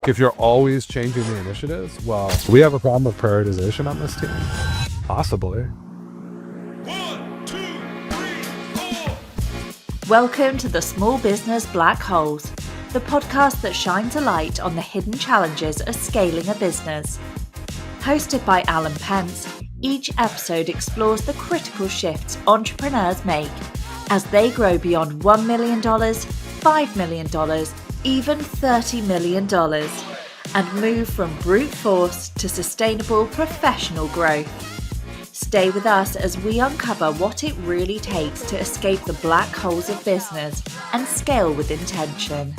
if you're always changing the initiatives, well, we have a problem with prioritization on this team. Possibly. 1, 2, 3, 4. Welcome to the Small Business Black Holes, the podcast that shines a light on the hidden challenges of scaling a business. Hosted by Alan Pentz, each episode explores the critical shifts entrepreneurs make as they grow beyond $1 million, $5 million, even $30 million, and move from brute force to sustainable professional growth. Stay with us as we uncover what it really takes to escape the black holes of business and scale with intention.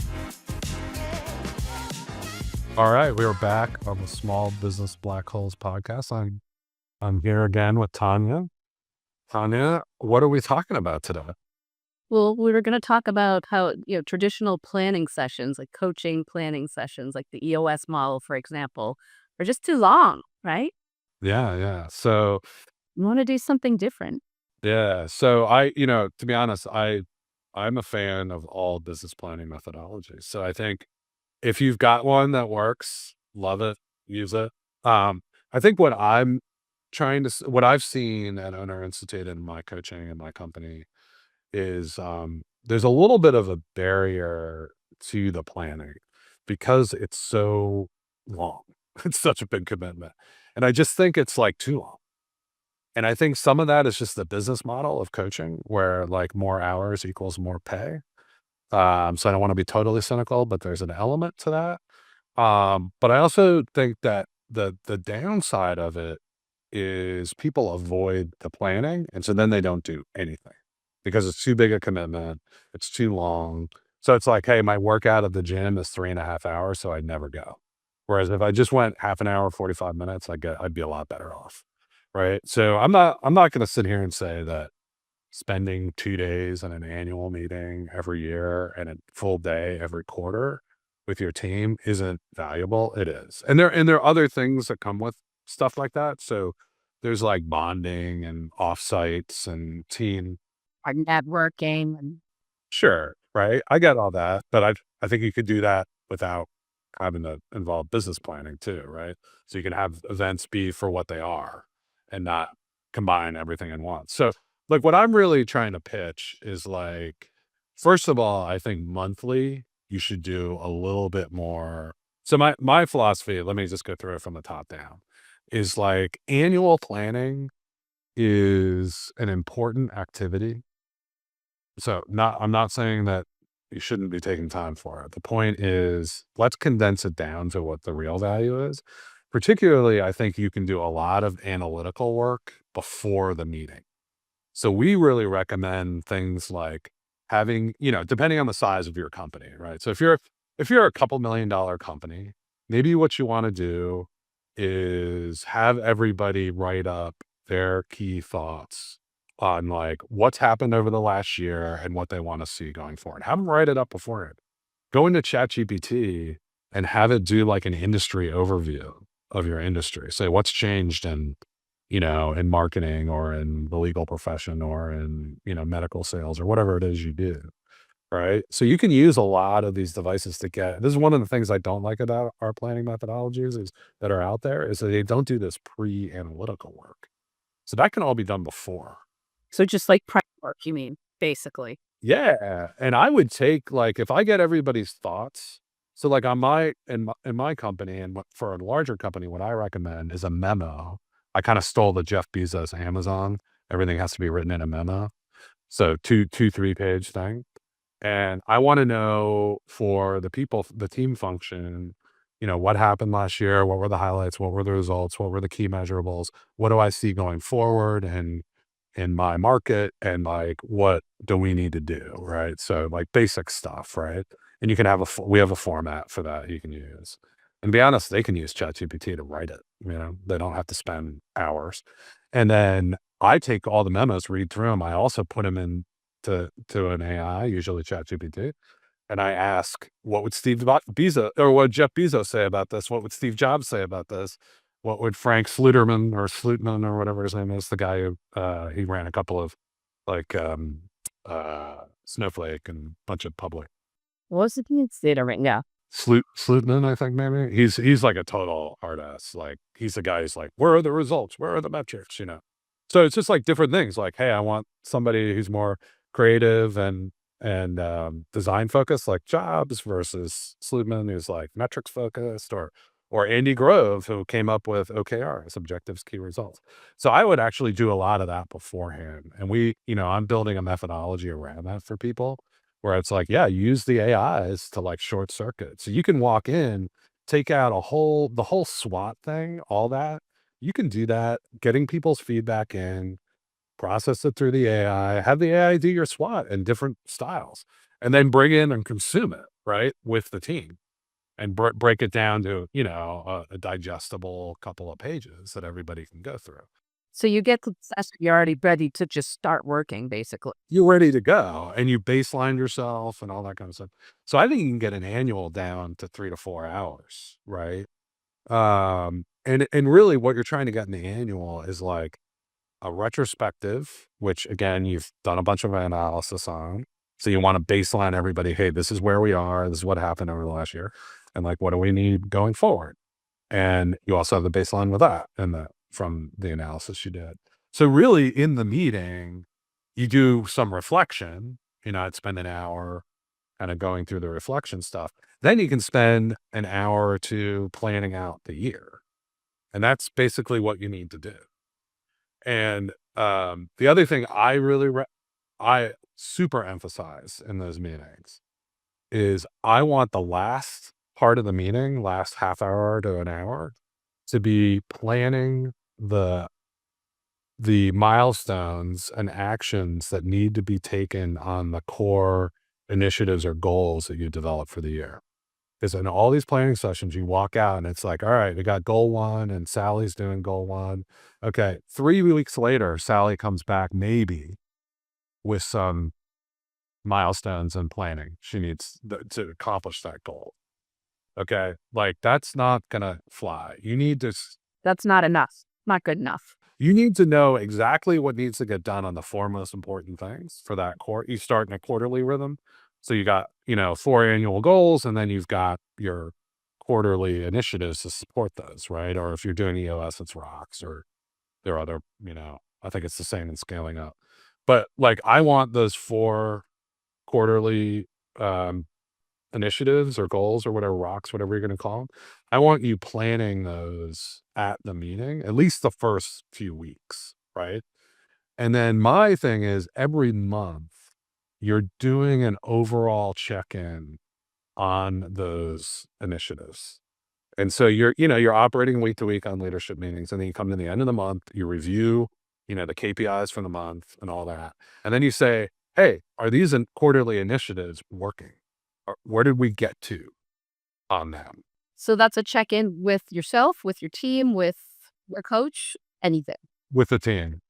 All right, we are back on the Small Business Black Holes podcast. I'm here again with Tonya. Tonya, what are we talking about today? Well, we were going to talk about how, traditional planning sessions, like coaching planning sessions, like the EOS model, for example, are just too long, right? Yeah. So, You want to do something different. yeah. So to be honest, I'm a fan of all business planning methodologies. So I think if you've got one that works, love it, use it. I think what what I've seen at Owner Institute in my coaching and my company is there's a little bit of a barrier to the planning because it's so long. It's such a big commitment. And I just think it's like too long. And I think some of that is just the business model of coaching where like more hours equals more pay. So I don't want to be totally cynical, but there's an element to that. But I also think that the downside of it is people avoid the planning. And so then they don't do anything because it's too big a commitment. It's too long. So it's like, hey, my workout at the gym is 3.5 hours, so I'd never go. Whereas if I just went half an hour, 45 minutes, I'd be a lot better off. Right. So I'm not going to sit here and say that spending 2 days in an annual meeting every year and a full day every quarter with your team isn't valuable. It is. And there are other things that come with stuff like that. So there's like bonding and offsites and team. Our networking. And Sure. Right. I get all that, but I think you could do that without having to involve business planning too. Right. So you can have events be for what they are and not combine everything in one. So like what I'm really trying to pitch is like, first of all, I think monthly you should do a little bit more. So my philosophy, let me just go through it from the top down, is like annual planning is an important activity. So I'm not saying that you shouldn't be taking time for it. The point is let's condense it down to what the real value is. Particularly, I think you can do a lot of analytical work before the meeting. So we really recommend things like having, depending on the size of your company, right? So if you're a couple $1 million company, maybe what you want to do is have everybody write up their key thoughts on like what's happened over the last year and what they want to see going forward. Have them write it up beforehand. Go into ChatGPT and have it do like an industry overview of your industry. Say what's changed in marketing or in the legal profession or in, medical sales or whatever it is you do. Right. So you can use a lot of these devices this is one of the things I don't like about our planning methodologies that are out there is that they don't do this pre-analytical work. So that can all be done before. so just like prep work, you mean, basically. Yeah. And I would take like, if I get everybody's thoughts, so like in my company and for a larger company, what I recommend is a memo. I kind of stole the Jeff Bezos Amazon. Everything has to be written in a memo. So 3-page thing. And I want to know for the people, the team function, what happened last year? What were the highlights? What were the results? What were the key measurables? What do I see going forward? And in my market and like, what do we need to do? Right. So like basic stuff. Right. And you can we have a format for that you can use. And be honest, they can use ChatGPT to write it. They don't have to spend hours. And then I take all the memos, read through them. I also put them to an AI, usually ChatGPT. And I ask, what would Steve Bezos or what would Jeff Bezos say about this? What would Steve Jobs say about this? What would Frank Slutman or whatever his name is, the guy who he ran a couple of like Snowflake and a bunch of public. What was it considering? Yeah. Slutman, I think maybe. He's like a total artist. Like he's the guy who's like, where are the results? Where are the metrics? So it's just like different things. Like, hey, I want somebody who's more creative and design focused, like Jobs, versus Slutman, who's like metrics focused, or Andy Grove, who came up with OKRs, objectives, key results. So I would actually do a lot of that beforehand. And I'm building a methodology around that for people where it's like, yeah, use the AIs to like short circuit. So you can walk in, take out the whole SWOT thing, all that. You can do that, getting people's feedback in, process it through the AI, have the AI do your SWOT in different styles, and then bring in and consume it, right, with the team and break it down to, a digestible couple of pages that everybody can go through. So you get to the session, you're already ready to just start working, basically. You're ready to go and you baseline yourself and all that kind of stuff. So I think you can get an annual down to 3 to 4 hours, right? And really what you're trying to get in the annual is like a retrospective, which again, you've done a bunch of analysis on. So you want to baseline everybody, hey, this is where we are, this is what happened over the last year, and like what do we need going forward? And you also have the baseline with that and from the analysis you did. So really in the meeting, you do some reflection, I'd spend an hour kind of going through the reflection stuff. Then you can spend an hour or two planning out the year. And that's basically what you need to do. And the other thing I super emphasize in those meetings is I want the last part of the meeting, last half hour to an hour, to be planning the milestones and actions that need to be taken on the core initiatives or goals that you develop for the year. Because in all these planning sessions, you walk out and it's like, all right, we got goal one and Sally's doing goal one. Okay. 3 weeks later, Sally comes back maybe with some milestones and planning she needs to accomplish that goal. Okay. Like that's not going to fly. That's not enough. Not good enough. You need to know exactly what needs to get done on the 4 most important things for that you start in a quarterly rhythm. So you got, 4 annual goals, and then you've got your quarterly initiatives to support those, right? Or if you're doing EOS, it's rocks, or there are other, I think it's the same in scaling up. But like, I want those 4 quarterly initiatives or goals or whatever, rocks, whatever you're going to call them. I want you planning those at the meeting, at least the first few weeks, right? And then my thing is every month you're doing an overall check-in on those initiatives. And so you're operating week to week on leadership meetings, and then you come to the end of the month, you review, the KPIs for the month and all that. And then you say, hey, are these quarterly initiatives working? Or where did we get to on them? So that's a check-in with yourself, with your team, with your coach, anything. With the team.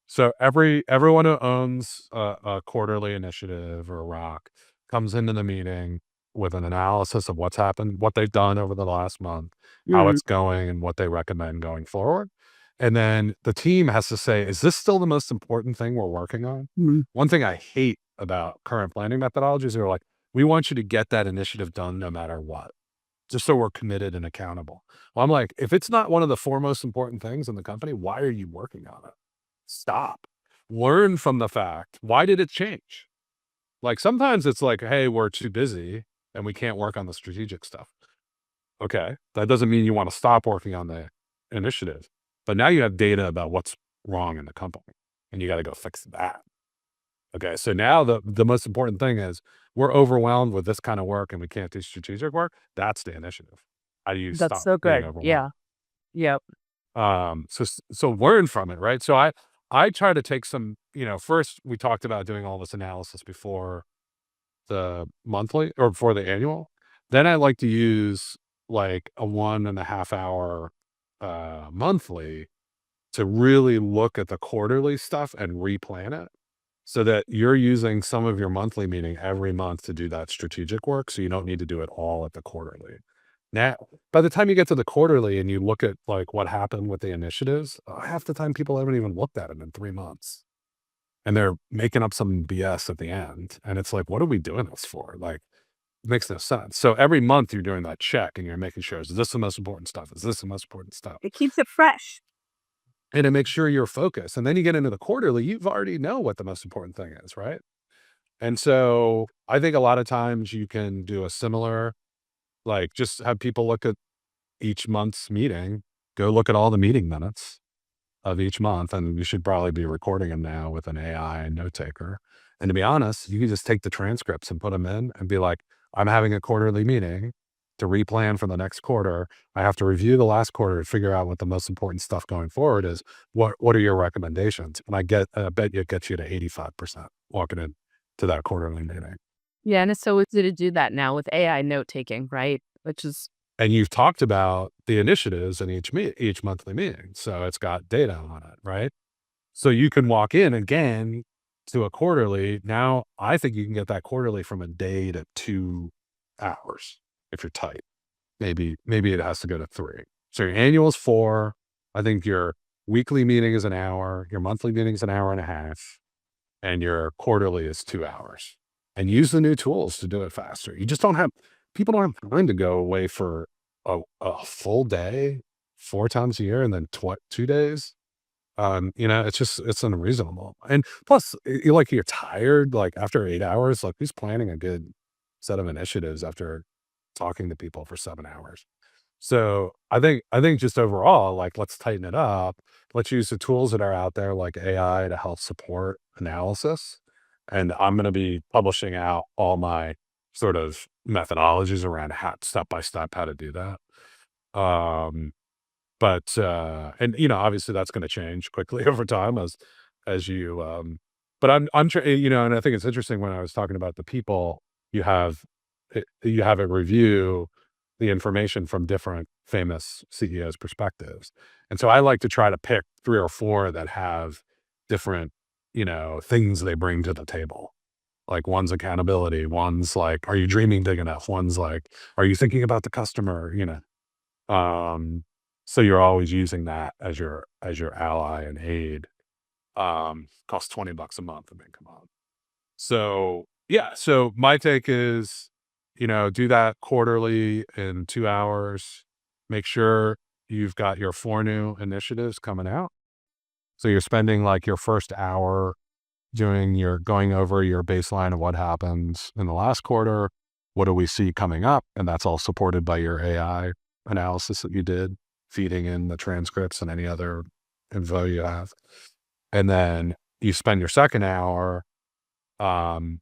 So everyone who owns a quarterly initiative or a rock comes into the meeting with an analysis of what's happened, what they've done over the last month, how it's going, and what they recommend going forward. And then the team has to say, is this still the most important thing we're working on? One thing I hate about current planning methodologies are like, we want you to get that initiative done no matter what, just so we're committed and accountable. Well, I'm like, if it's not one of the 4 most important things in the company, why are you working on it? Stop. Learn from the fact. Why did it change? Like sometimes it's like, hey, we're too busy and we can't work on the strategic stuff. Okay. That doesn't mean you want to stop working on the initiative, but now you have data about what's wrong in the company and you got to go fix that. Okay. So now the most important thing is we're overwhelmed with this kind of work and we can't do strategic work. That's the initiative. How do you That's stop so being good. overwhelmed? Yeah. Yep. So learn from it, right? So I try to take some, first we talked about doing all this analysis before the monthly or before the annual. Then I like to use like a 1.5 hour monthly to really look at the quarterly stuff and replan it so that you're using some of your monthly meeting every month to do that strategic work. So you don't need to do it all at the quarterly. Now, by the time you get to the quarterly and you look at like what happened with the initiatives, half the time people haven't even looked at them in 3 months. And they're making up some BS at the end. And it's like, what are we doing this for? Like, makes no sense. So every month you're doing that check and you're making sure, is this the most important stuff? Is this the most important stuff? It keeps it fresh. And to make sure you're focused. And then you get into the quarterly, you've already know what the most important thing is, right? And so I think a lot of times you can do a similar, like just have people look at each month's meeting, go look at all the meeting minutes of each month. And you should probably be recording them now with an AI note taker. And to be honest, you can just take the transcripts and put them in and be like, I'm having a quarterly meeting to replan for the next quarter. I have to review the last quarter to figure out what the most important stuff going forward is. What are your recommendations? And I bet you it gets you to 85% walking in to that quarterly meeting. Yeah, and it's so easy to do that now with AI note taking, right? Which is And you've talked about the initiatives in each monthly meeting. So it's got data on it, right? So you can walk in again to a quarterly. Now I think you can get that quarterly from a day to 2 hours if you're tight. Maybe it has to go to 3. So your annual is 4. I think your weekly meeting is an hour, your monthly meeting is an hour and a half, and your quarterly is 2 hours. And use the new tools to do it faster. You just people don't have time to go away for a full day 4 times a year and then 2 days. It's unreasonable. And plus, you're tired, like after 8 hours, like who's planning a good set of initiatives after talking to people for 7 hours? So I think just overall, like, let's tighten it up. Let's use the tools that are out there like AI to help support analysis. And I'm going to be publishing out all my sort of methodologies around step by step how to do that. Um, obviously that's going to change quickly over time as you, but and I think it's interesting when I was talking about the people you have it review the information from different famous CEOs' perspectives. And so I like to try to pick 3 or 4 that have different, things they bring to the table. Like one's accountability, one's like, are you dreaming big enough? One's like, are you thinking about the customer? So you're always using that as your ally and aid. Costs $20 a month. I mean, come on. So yeah. So my take is, do that quarterly in 2 hours. Make sure you've got your 4 new initiatives coming out. So you're spending like your first hour going over your baseline of what happens in the last quarter. What do we see coming up? And that's all supported by your AI analysis that you did, feeding in the transcripts and any other info you have. And then you spend your second hour, you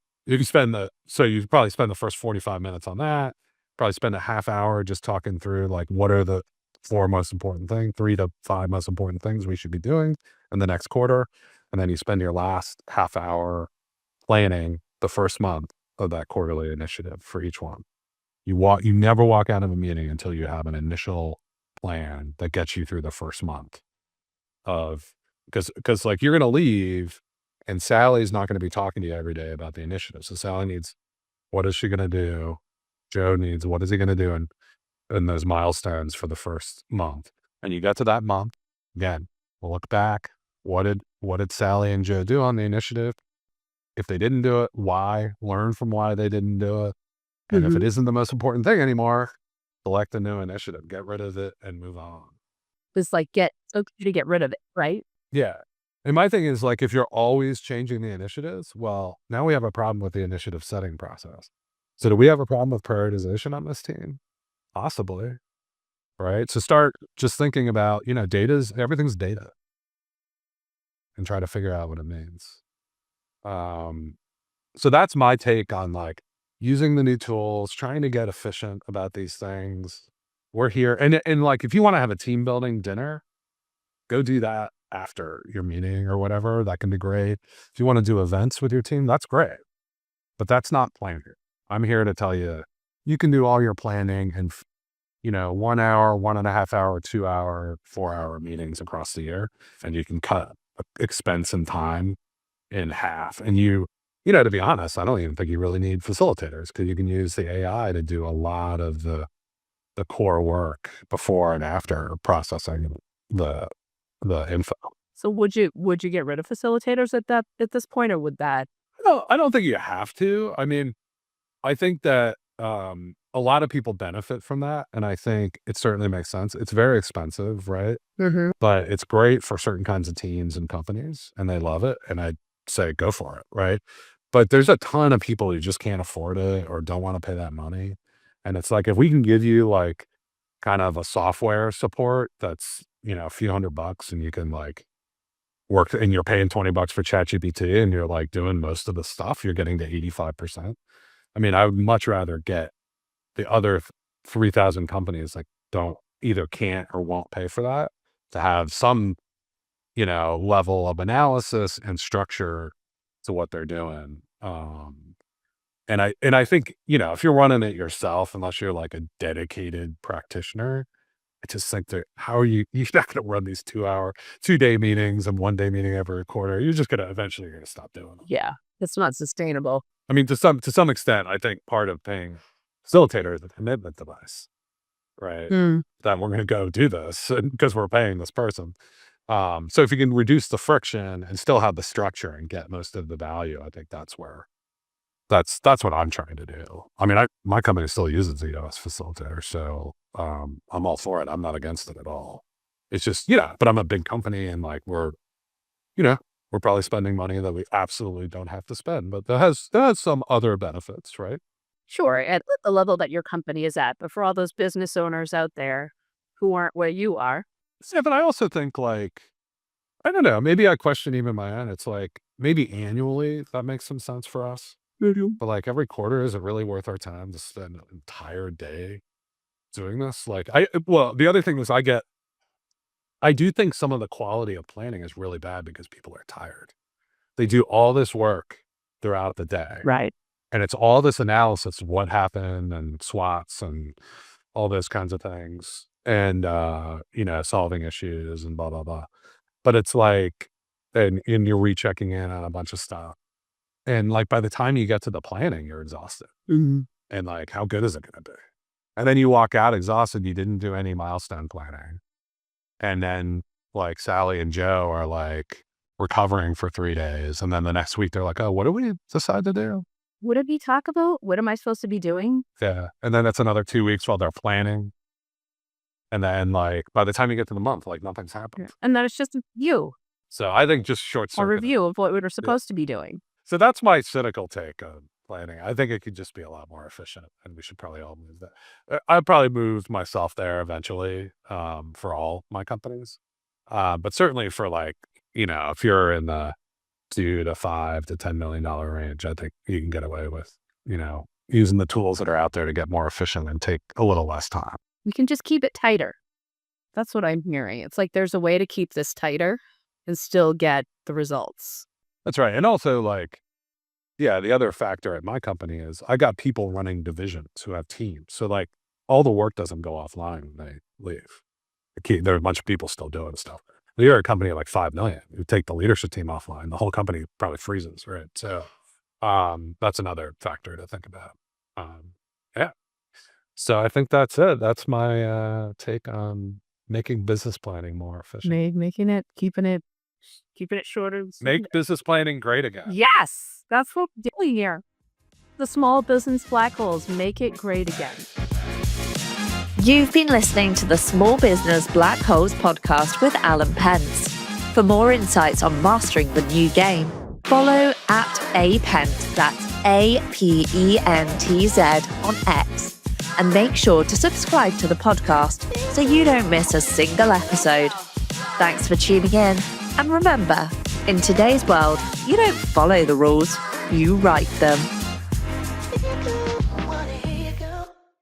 probably spend the first 45 minutes on that, probably spend a half hour just talking through like, what are the 4 most important things, 3 to 5 most important things we should be doing in the next quarter. And then you spend your last half hour planning the first month of that quarterly initiative for each one. You never walk out of a meeting until you have an initial plan that gets you through the first month because like you're going to leave and Sally's not going to be talking to you every day about the initiative. So Sally needs, what is she going to do? Joe needs, what is he going to do in those milestones for the first month? And you get to that month, again, we'll look back. What did Sally and Joe do on the initiative? If they didn't do it, why? Learn from why they didn't do it. And if it isn't the most important thing anymore, select a new initiative, get rid of it and move on. it's like to get rid of it, right? Yeah. And my thing is like, if you're always changing the initiatives, well, now we have a problem with the initiative setting process. So do we have a problem with prioritization on this team? Possibly. Right. So start just thinking about, everything's data and try to figure out what it means. So that's my take on like using the new tools, trying to get efficient about these things. We're here. And like, if you want to have a team building dinner, go do that after your meeting or whatever. That can be great. If you want to do events with your team, that's great. But that's not planning. I'm here to tell you, you can do all your planning in 1 hour, 1.5 hour, 2 hour, 4 hour meetings across the year. And you can cut expense and time in half. And to be honest, I don't even think you really need facilitators because you can use the AI to do a lot of the core work before and after processing the info. So would you get rid of facilitators at this point, or would that? No, I don't think you have to. I mean, I think that a lot of people benefit from that. And I think it certainly makes sense. It's very expensive, right? Mm-hmm. But it's great for certain kinds of teams and companies, and they love it. And I'd say go for it, right? But there's a ton of people who just can't afford it or don't want to pay that money. And it's like, if we can give you like kind of a software support that's, a few $100 and you can like work and you're paying $20 for ChatGPT and you're like doing most of the stuff, you're getting to 85%. I mean, I would much rather get the other 3,000 companies like either can't or won't pay for that to have some, level of analysis and structure to what they're doing. And I think, if you're running it yourself, unless you're like a dedicated practitioner, I just think that you're not going to run these 2-day meetings and 1-day meeting every quarter. You're just going to eventually stop doing them. Yeah, it's not sustainable. I mean, to some extent, I think part of paying facilitator is a commitment device, right? That we're going to go do this because we're paying this person. So if you can reduce the friction and still have the structure and get most of the value, I think that's what I'm trying to do. I mean, my company still uses EOS Facilitator, so I'm all for it. I'm not against it at all. It's just, but I'm a big company and like we're probably spending money that we absolutely don't have to spend, but that has some other benefits, right? Sure, at the level that your company is at, but for all those business owners out there who aren't where you are. Yeah, but I also think like, I don't know, maybe I question even my own. It's like maybe annually that makes some sense for us. But like every quarter, is it really worth our time to spend an entire day doing this? Like the other thing is I do think some of the quality of planning is really bad because people are tired. They do all this work throughout the day. Right. And it's all this analysis of what happened and SWOTs and all those kinds of things and, solving issues and blah, blah, blah. But it's like, and you're rechecking in on a bunch of stuff. And like, by the time you get to the planning, you're exhausted. And like, how good is it going to be? And then you walk out exhausted. You didn't do any milestone planning. And then like Sally and Joe are like recovering for 3 days. And then the next week they're like, oh, what do we decide to do? What did we talk about? What am I supposed to be doing? Yeah. And then that's another 2 weeks while they're planning. And then like, by the time you get to the month, like nothing's happened. And then it's just you. So I think just short circuit. A review of what we were supposed to be doing. So that's my cynical take on planning. I think it could just be a lot more efficient and we should probably all move that. I'd probably move myself there eventually for all my companies. But certainly for like, if you're in the $2 to $5 to $10 million range, I think you can get away with, using the tools that are out there to get more efficient and take a little less time. We can just keep it tighter. That's what I'm hearing. It's like there's a way to keep this tighter and still get the results. That's right. And also like, the other factor at my company is I got people running divisions who have teams. So like all the work doesn't go offline when they leave. There are a bunch of people still doing stuff. You're a company of like 5 million. You take the leadership team offline, the whole company probably freezes, right? So that's another factor to think about. So I think that's it. That's my take on making business planning more efficient. Keeping it shorter. Make business planning great again. Yes, that's what we're doing here. The small business black holes, make it great again. You've been listening to the Small Business Black Holes podcast with Alan Pentz. For more insights on mastering the new game, follow @apentz, that's APENTZ on X, and make sure to subscribe to the podcast so you don't miss a single episode. Thanks for tuning in, and remember, in today's world, you don't follow the rules, you write them.